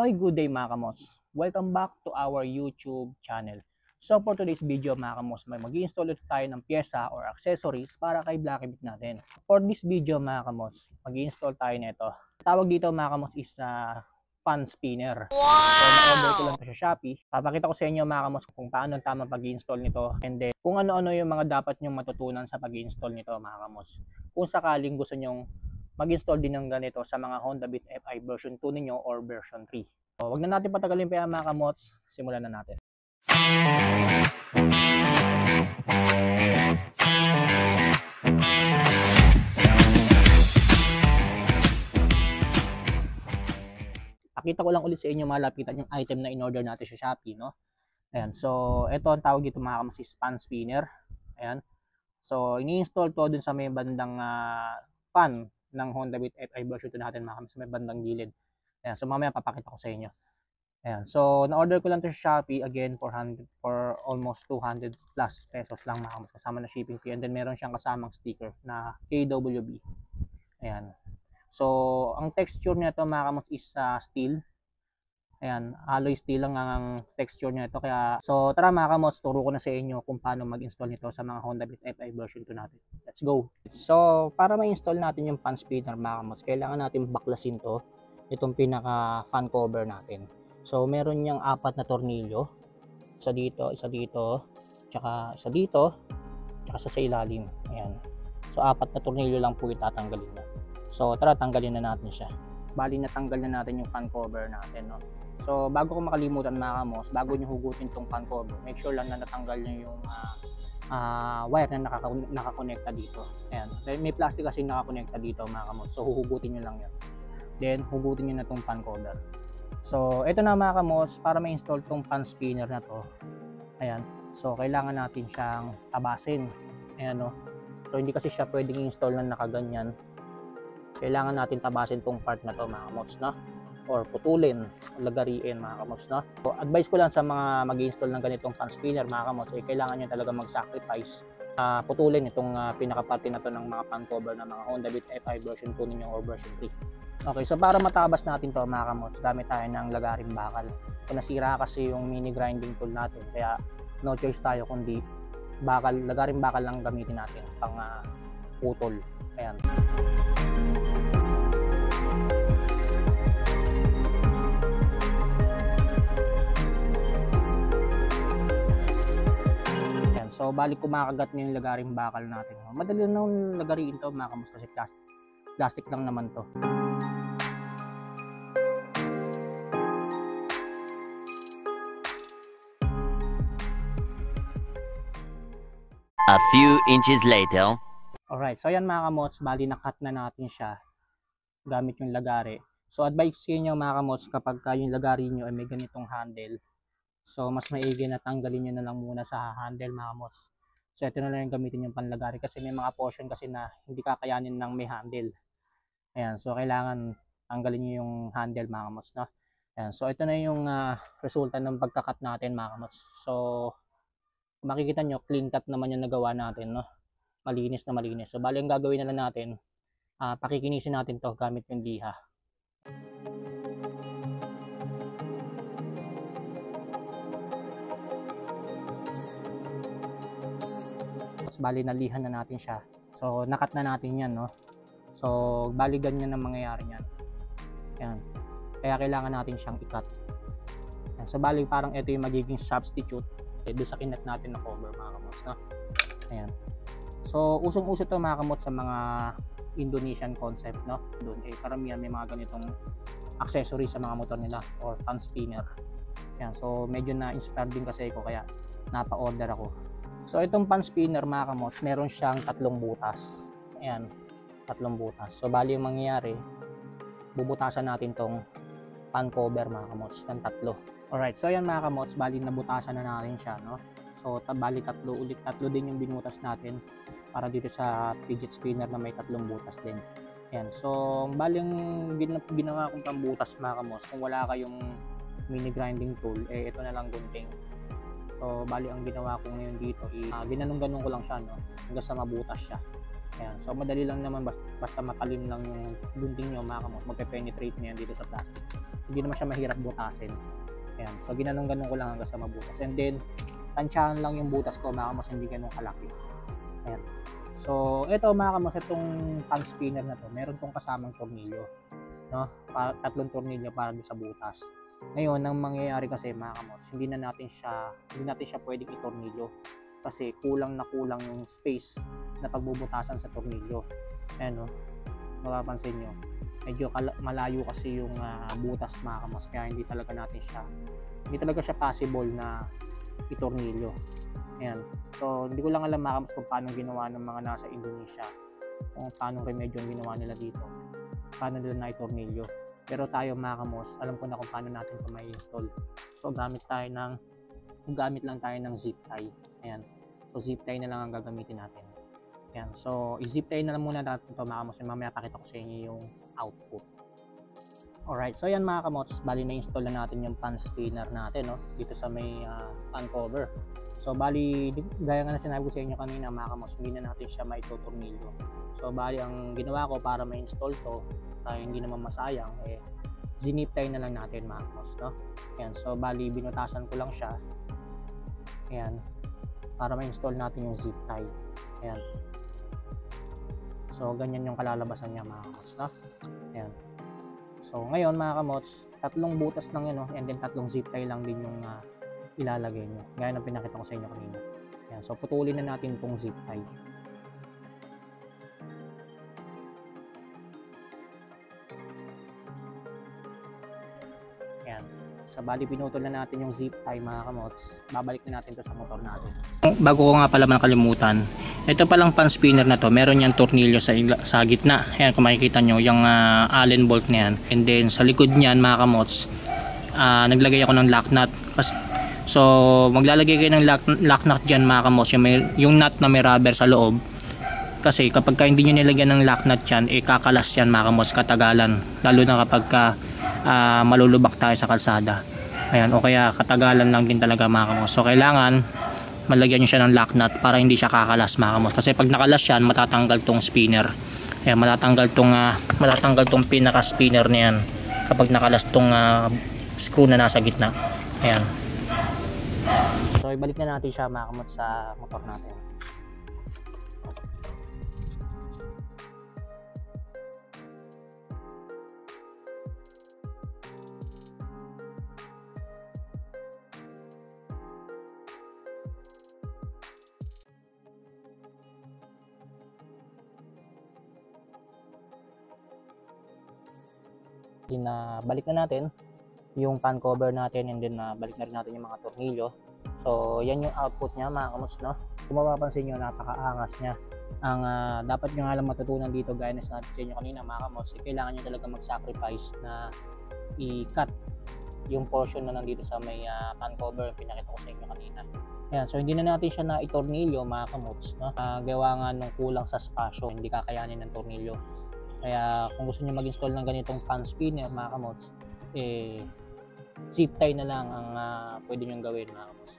Oy, good day mga kamots. Welcome back to our YouTube channel. So for today's video mga kamots, may mag-i-install ulit tayo ng pyesa or accessories para kay Blackybit natin. For this video mga kamots, mag-i-install tayo nito. Tawag dito mga kamots is fan spinner. Wow! So na-order ko lang ito sa Shopee. Papakita ko sa inyo mga kamots kung paano tama pag-i-install nito and then kung ano-ano yung mga dapat nyong matutunan sa pag-i-install nito mga kamots. Kung sakaling gusto nyong mag-install din ng ganito sa mga Honda Beat FI version 2 ninyo or version 3. So, wag na natin patagalin pa mga kamots, simulan na natin. Pakita ko lang ulit sa inyo malapitan yung item na in-order natin sa Shopee, no? Ayan, so ito ang tawag dito mga kamots is fan spinner. Ayan. So, ini-install to dun sa may bandang fan ng Honda Beat FI version 2 natin mga kamots, may bandang gilid. Ayan, so mamaya papakita ko sa inyo. Ayan, so na-order ko lang to sa Shopee again for almost 200 plus pesos lang mga kamots, kasama na shipping fee and then meron siyang kasamang sticker na KWB. Ayan. So, ang texture niya to mga kamots is steel. Ayan, alloy steel lang ang texture niya ito. Kaya, so tara mga kamots, turo ko na sa inyo kung paano mag-install nito sa mga Honda Beat FI version 2 natin. Let's go! So, para ma-install natin yung fan spinner mga kamots, kailangan natin baklasin to, itong pinaka fan cover natin. So, meron niyang 4 na tornilyo. Isa dito, tsaka isa dito, tsaka sa ilalim. Ayan. So, 4 na tornilyo lang po itatanggalin niya. So, tara, tanggalin na natin siya. Bali, natanggal na natin yung fan cover natin, no? So, bago ko makalimutan mga kamots, bago nyo hugutin tong fan cover, make sure lang na natanggal nyo yung wire na nakakonekta dito. Ayan. May plastic kasi nakakonekta dito mga kamots. So, huhugutin nyo lang yun. Then, hugutin nyo na tong fan cover. So, ito na mga kamots, para ma-install tong fan spinner na to. Ayan. So, kailangan natin siyang tabasin. Ayan, no? So, hindi kasi siya pwedeng i-install na nakaganyan. Kailangan natin tabasin tong part na to mga kamots, no? Or putulin, lagariin mga kamots, no? So, advice ko lang sa mga mag-i-install ng ganitong fan spinner mga kamots, kailangan nyo talaga mag-sacrifice. Putulin itong pinaka-parte na to ng mga fan cover ng mga Honda Beat FI version 2 ninyo or version 3. Okay, so para matabas natin to mga kamots, gamit tayo ng lagaring bakal. So, nasira kasi yung mini grinding tool natin, kaya no choice tayo kundi bakal, lagaring bakal lang gamitin natin pang putol. Ayan. So, balik kumakagat na yung lagaring bakal natin. Madali na yung lagariin to mga kamots kasi plastic lang naman to. A few inches later. Alright, so yan mga kamots, bali nakat na natin siya gamit yung lagari. So, advice sa inyo mga kamots, kapag yung lagari nyo ay may ganitong handle, so, mas maigi na tanggalin nyo na lang muna sa handle mga kamots. So, ito na lang yung gamitin yung panlagari kasi may mga portion kasi na hindi kakayanin ng may handle. Ayan, so kailangan tanggalin nyo yung handle mga kamots, no? Ayan, so ito na yung resulta ng pagkakat natin mga kamots. So, makikita nyo, clean cut naman yung nagawa natin, no? Malinis na malinis. So, bali ang gagawin na lang natin, pakikinisin natin to gamit yung liha. Bali nalihan na natin siya. So, nakat na natin yan, no? So, bali ganyan ang mangyayari niyan. Ayan. Kaya kailangan natin siyang i-cut. Ayan. So, bali parang ito yung magiging substitute doon sa kinat natin na cover mga kamots, no? Ayan. So, usong-uso to mga kamots sa mga Indonesian concept, no? Doon, karamihan may mga ganitong accessories sa mga motor nila or fan spinner. Ayan. So, medyo na-inspired din kasi ako kaya napa-order ako. So, itong fan spinner mga kamots, meron siyang 3 butas. Ayan, 3 butas. So, bali yung mangyayari, bubutasan natin tong fan cover mga kamots, ng 3. Alright, so ayan mga kamots, bali nabutasan na natin siya, no? So, bali 3 ulit, 3 din yung binutas natin para dito sa fidget spinner na may 3 butas din. Ayan, so, bali yung ginawa kong pambutas mga kamots, kung wala kayong mini grinding tool, ito na lang gunting. So, bali ang ginawa ko ngayon dito, ginanong-ganong ko lang siya, no? Hanggang sa mabutas siya. Ayan. So madali lang naman, basta matalim lang yung gunting nyo mga kamos, magpe-penetrate na yan dito sa plastic. Hindi naman siya mahirap butasin. Ayan. So ginanong-ganon ko lang hanggang sa mabutas. And then tansyahan lang yung butas ko mga kamos, hindi ganun kalaki. Ayan. So ito mga kamos, itong pan spinner na to, meron tong kasamang tornilyo, no? Tatlong tornilyo para sa butas. Ngayon, ang mangyayari kasi mga kamos, hindi natin siya pwedeng itornilyo kasi kulang na kulang yung space na pagbubutasan sa tornilyo. Ayan, no? Mapapansin nyo, medyo malayo kasi yung butas mga kamos, kaya hindi talaga siya possible na itornilyo. Ayan. So hindi ko lang alam mga kamos kung paano ginawa ng mga nasa Indonesia, kung paano remedyo ang ginawa nila dito, paano nila na itornilyo. Pero tayo mga kamos, alam ko na kung paano natin ito may install. So gamit lang tayo ng zip tie. Ayan. So zip tie na lang ang gagamitin natin. Ayan. So i-zip tie na lang muna natin ito mga kamos, mamaya pakita ko sa inyo yung output. Alright, so yan mga kamots, bali na-install na natin yung pan spinner natin, no? Dito sa may pan cover. So bali, gaya nga na sinabi ko sa inyo kanina mga kamots, hindi na natin siya maitutornilyo. So bali, ang ginawa ko para ma-install to, hindi naman masayang, zinip tie na lang natin mga kamots, no? Ayan, so bali, binutasan ko lang siya. Ayan, para ma-install natin yung zip tie. Ayan. So ganyan yung kalalabasan niya mga kamots, no? Ayan. So ngayon mga kamots, tatlong butas lang yun, no? And then tatlong zip tie lang din yung ilalagay nyo. Gaya ng pinakita ko sa inyo kanina. Ayan. So putulin na natin itong zip tie. Ayan. So bali pinutol na natin yung zip tie mga kamots. Babalik na natin to sa motor natin. Bago ko nga pala nakalimutan, ito palang pan spinner na to, meron yung tornilyo sa gitna. Ayan, kung makikita nyo, yung Allen bolt na yan. And then sa likod niyan mga kamots, naglagay ako ng lock nut. So maglalagay kayo ng lock nut dyan mga kamots, yung nut na may rubber sa loob. Kasi kapag hindi nyo nilagyan ng lock nut yan, kakalas yan mga kamots, katagalan. Lalo na kapag malulubak tayo sa kalsada. Ayan, o kaya katagalan lang din talaga mga kamots. So kailangan malagyan nyo siya ng lock nut para hindi siya kakalas mga kamots. Kasi pag nakalas yan, matatanggal tong spinner. Ayan, matatanggal tong pinaka spinner na yan kapag nakalas tong screw na nasa gitna. Ayan. So ibalik na natin siya mga kamots sa motor natin. Balik na natin yung pan cover natin, and then balik na rin natin yung mga tornilyo. So yan yung output niya mga kamots, no? Kung mapapansin nyo, napakaangas niya. Ang dapat nyo nga lang matutunan dito, gaya na sinabi sa inyo kanina mga kamots, kailangan nyo talaga mag-sacrifice na i-cut yung portion na nandito sa may pan cover, pinakita ko sa inyo kanina. Ayan, so hindi na natin siya na itornilyo mga kamots, no? Gawa nga nung kulang sa spasyo, hindi kakayanin ng tornilyo. Kaya kung gusto niyo mag-install ng ganitong pan spinner mga kamots, zip tie na lang ang pwede nyo gawin mga kamots.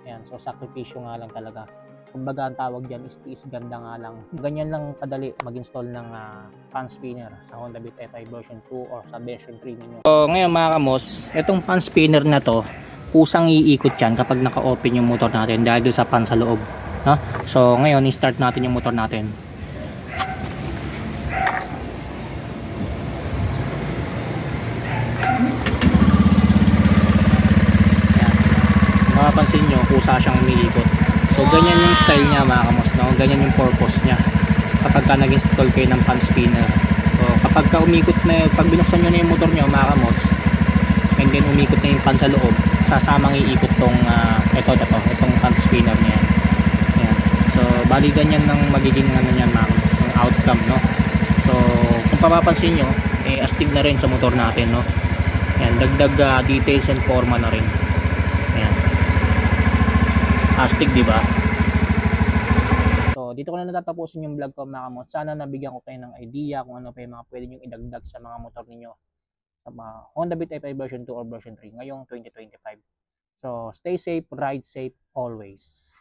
Ayan, so sakripisyo nga lang talaga. Kumbaga ang tawag dyan is tiis ganda nga lang. Ganyan lang kadali mag-install ng pan spinner sa Honda Beat FI version 2 or sa version 3 ninyo. So ngayon mga kamots, itong pan spinner na to, kusang iikot yan kapag naka-open yung motor natin dahil sa pan sa loob, no? So ngayon i-start natin yung motor natin. Mapapansin nyo, kusa siyang umiikot. So ganyan yung style niya mga kamos, no? Ganyan yung purpose niya kapag ka nag-install kayo ng pan spinner. So kapag ka umikot na, pag binuksan nyo na yung motor nyo mga kamos, and then umikot na yung pan sa loob, sasamang iikot tong itong pan spinner niya. Ayan. So bali ganyan ng magiging niyan mga kamos, yung outcome, no? So kung papapansin nyo, astig na rin sa motor natin, no? Ayan, dagdag details and forma na rin. Ayan. Astig, di ba? So, dito ko na natatapusin yung vlog ko mga kamots. Sana nabigyan ko kayo ng idea kung ano pa yung mga pwede nyo idagdag sa mga motor ninyo sa mga Honda Beat FI version 2 or version 3 ngayong 2025. So, stay safe, ride safe always.